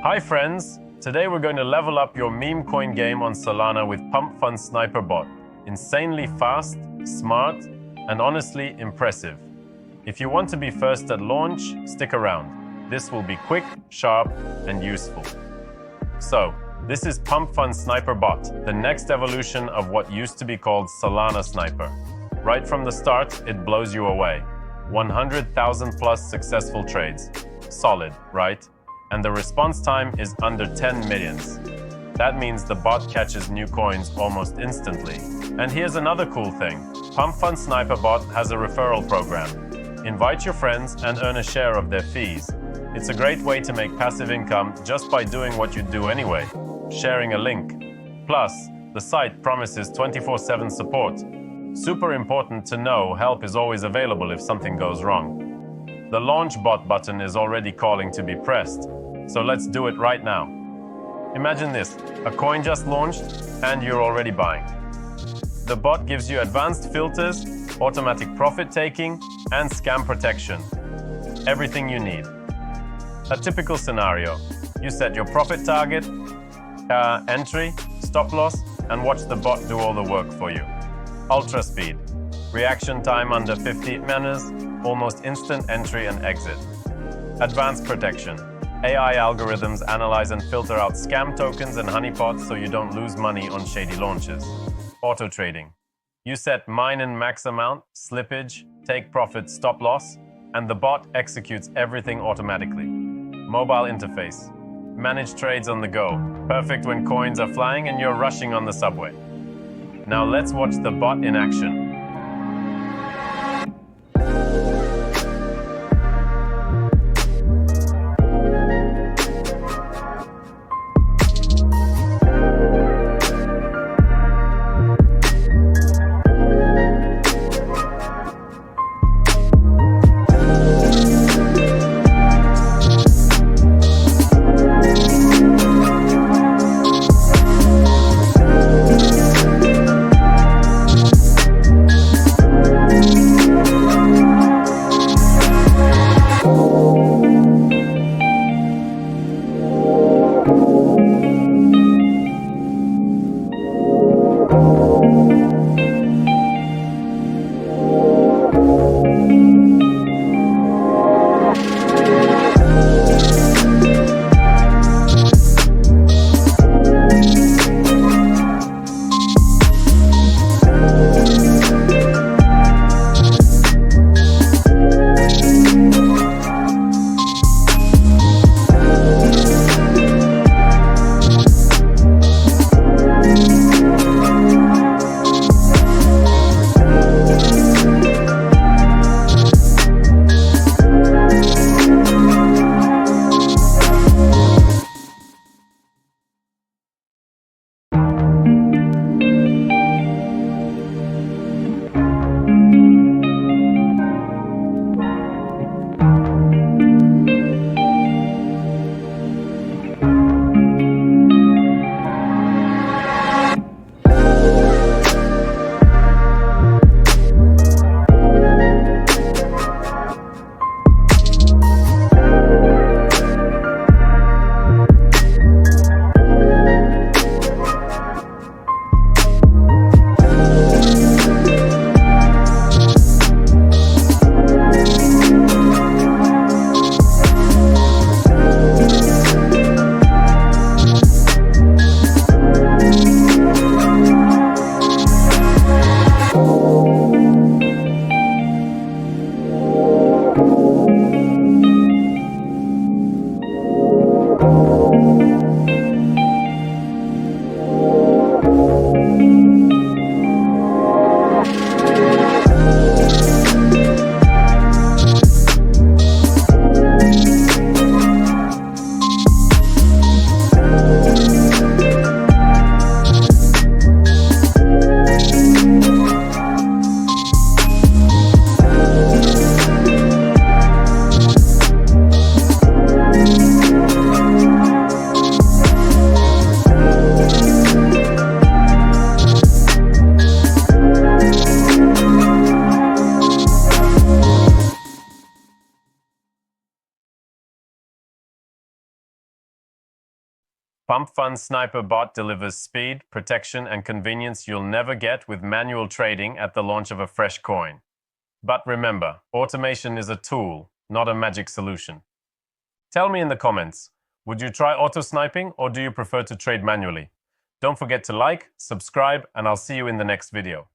Hi friends! Today we're going to level up your meme coin game on Solana with PumpFun Sniper Bot. Insanely fast, smart, and honestly impressive. If you want to be first at launch, stick around. This will be quick, sharp, and useful. So, this is PumpFun Sniper Bot, the next evolution of what used to be called Solana Sniper. Right from the start, it blows you away. 100,000 plus successful trades. Solid, right? And the response time is under 10 millions. That means the bot catches new coins almost instantly. And here's another cool thing. PumpFun Sniper Bot has a referral program. Invite your friends and earn a share of their fees. It's a great way to make passive income just by doing what you do anyway, sharing a link. Plus, the site promises 24/7 support. Super important to know help is always available if something goes wrong. The launch bot button is already calling to be pressed. So let's do it right now. Imagine this, a coin just launched and you're already buying. The bot gives you advanced filters, automatic profit taking, and scam protection. Everything you need. A typical scenario. You set your profit target, entry, stop loss, and watch the bot do all the work for you. Ultra speed. Reaction time under 50 minutes, almost instant entry and exit. Advanced protection. AI algorithms analyze and filter out scam tokens and honeypots so you don't lose money on shady launches. Auto trading. You set mine and max amount, slippage, take profit, stop loss, and the bot executes everything automatically. Mobile interface. Manage trades on the go. Perfect when coins are flying and you're rushing on the subway. Now let's watch the bot in action. PumpFun Sniper Bot delivers speed, protection, and convenience you'll never get with manual trading at the launch of a fresh coin. But remember, automation is a tool, not a magic solution. Tell me in the comments, would you try auto-sniping or do you prefer to trade manually? Don't forget to like, subscribe, and I'll see you in the next video.